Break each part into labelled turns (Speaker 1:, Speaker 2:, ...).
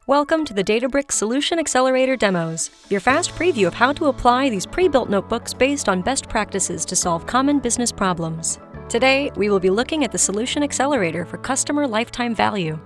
Speaker 1: Welcome to the Databricks Solution Accelerator Demos, your fast preview of how to apply these pre-built notebooks based on best practices to solve common business problems. Today, we will be looking at the Solution Accelerator for Customer Lifetime Value.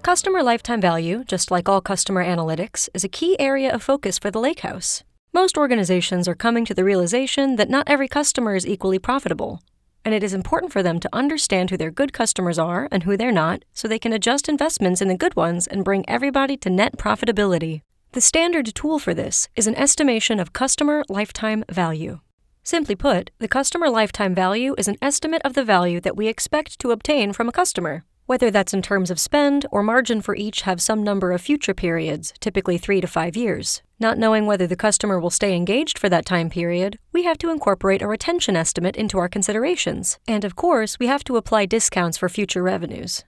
Speaker 1: Customer lifetime value, just like all customer analytics, is a key area of focus for the Lakehouse. Most organizations are coming to the realization that not every customer is equally profitable, and it is important for them to understand who their good customers are and who they're not, so they can adjust investments in the good ones and bring everybody to net profitability. The standard tool for this is an estimation of customer lifetime value. Simply put, the customer lifetime value is an estimate of the value that we expect to obtain from a customer. Whether that's in terms of spend or margin for each have some number of future periods, typically 3 to 5 years. Not knowing whether the customer will stay engaged for that time period, we have to incorporate a retention estimate into our considerations. And of course, we have to apply discounts for future revenues.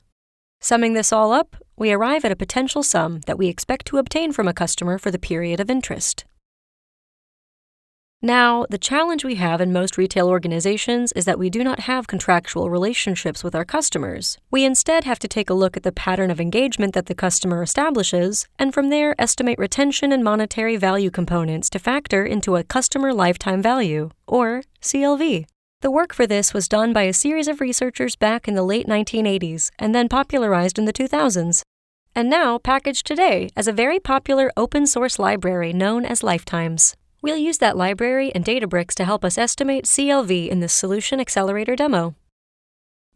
Speaker 1: Summing this all up, we arrive at a potential sum that we expect to obtain from a customer for the period of interest. Now, the challenge we have in most retail organizations is that we do not have contractual relationships with our customers. We instead have to take a look at the pattern of engagement that the customer establishes, and from there estimate retention and monetary value components to factor into a customer lifetime value, or CLV. The work for this was done by a series of researchers back in the late 1980s and then popularized in the 2000s, and now packaged today as a very popular open-source library known as Lifetimes. We'll use that library and Databricks to help us estimate CLV in this Solution Accelerator demo.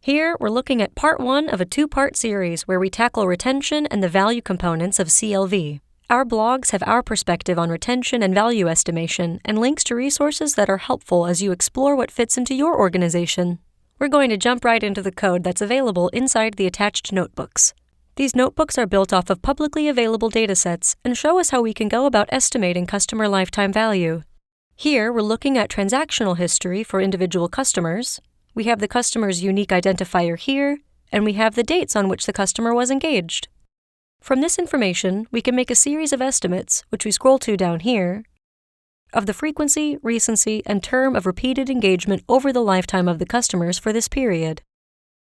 Speaker 1: Here, we're looking at part 1 of a 2-part series where we tackle retention and the value components of CLV. Our blogs have our perspective on retention and value estimation and links to resources that are helpful as you explore what fits into your organization. We're going to jump right into the code that's available inside the attached notebooks. These notebooks are built off of publicly available datasets and show us how we can go about estimating customer lifetime value. Here, we're looking at transactional history for individual customers. We have the customer's unique identifier here, and we have the dates on which the customer was engaged. From this information, we can make a series of estimates, which we scroll to down here, of the frequency, recency, and term of repeated engagement over the lifetime of the customers for this period.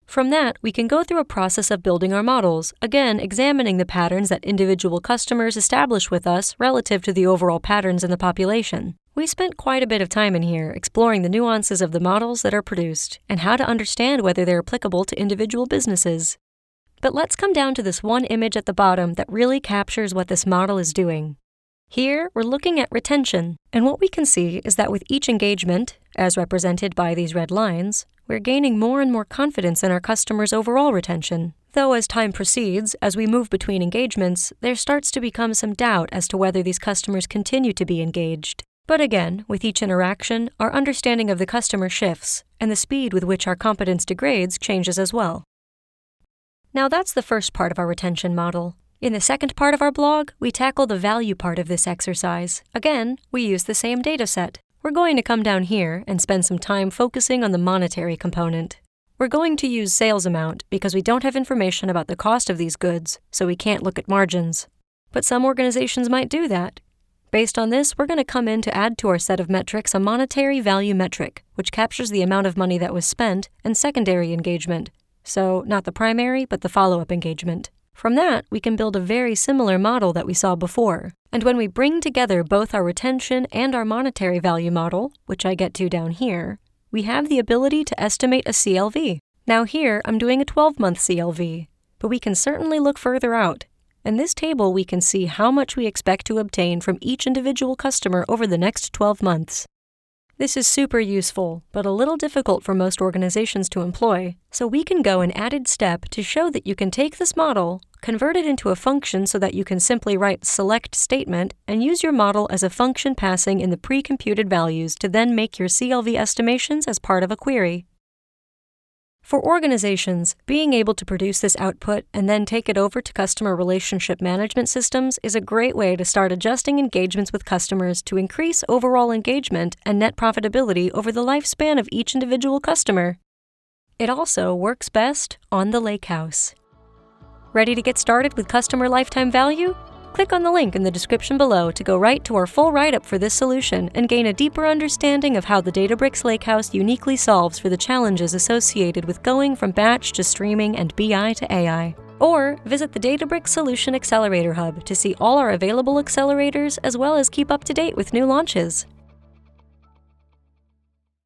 Speaker 1: From that, we can go through a process of building our models, again examining the patterns that individual customers establish with us relative to the overall patterns in the population. We spent quite a bit of time in here exploring the nuances of the models that are produced and how to understand whether they're applicable to individual businesses. But let's come down to this one image at the bottom that really captures what this model is doing. Here, we're looking at retention, and what we can see is that with each engagement, as represented by these red lines, we're gaining more and more confidence in our customers' overall retention. Though as time proceeds, as we move between engagements, there starts to become some doubt as to whether these customers continue to be engaged. But again, with each interaction, our understanding of the customer shifts, and the speed with which our competence degrades changes as well. Now that's the first part of our retention model. In the second part of our blog, we tackle the value part of this exercise. Again, we use the same dataset. We're going to come down here and spend some time focusing on the monetary component. We're going to use sales amount because we don't have information about the cost of these goods, so we can't look at margins. But some organizations might do that. Based on this, we're going to come in to add to our set of metrics a monetary value metric, which captures the amount of money that was spent and secondary engagement. So, not the primary, but the follow-up engagement. From that, we can build a very similar model that we saw before. And when we bring together both our retention and our monetary value model, which I get to down here, we have the ability to estimate a CLV. Now here, I'm doing a 12-month CLV, but we can certainly look further out. In this table, we can see how much we expect to obtain from each individual customer over the next 12 months. This is super useful, but a little difficult for most organizations to employ, so we can go an added step to show that you can take this model, convert it into a function so that you can simply write select statement and use your model as a function passing in the pre-computed values to then make your CLV estimations as part of a query. For organizations, being able to produce this output and then take it over to customer relationship management systems is a great way to start adjusting engagements with customers to increase overall engagement and net profitability over the lifespan of each individual customer. It also works best on the Lakehouse. Ready to get started with customer lifetime value? Click on the link in the description below to go right to our full write-up for this solution and gain a deeper understanding of how the Databricks Lakehouse uniquely solves for the challenges associated with going from batch to streaming and BI to AI. Or visit the Databricks Solution Accelerator Hub to see all our available accelerators as well as keep up to date with new launches.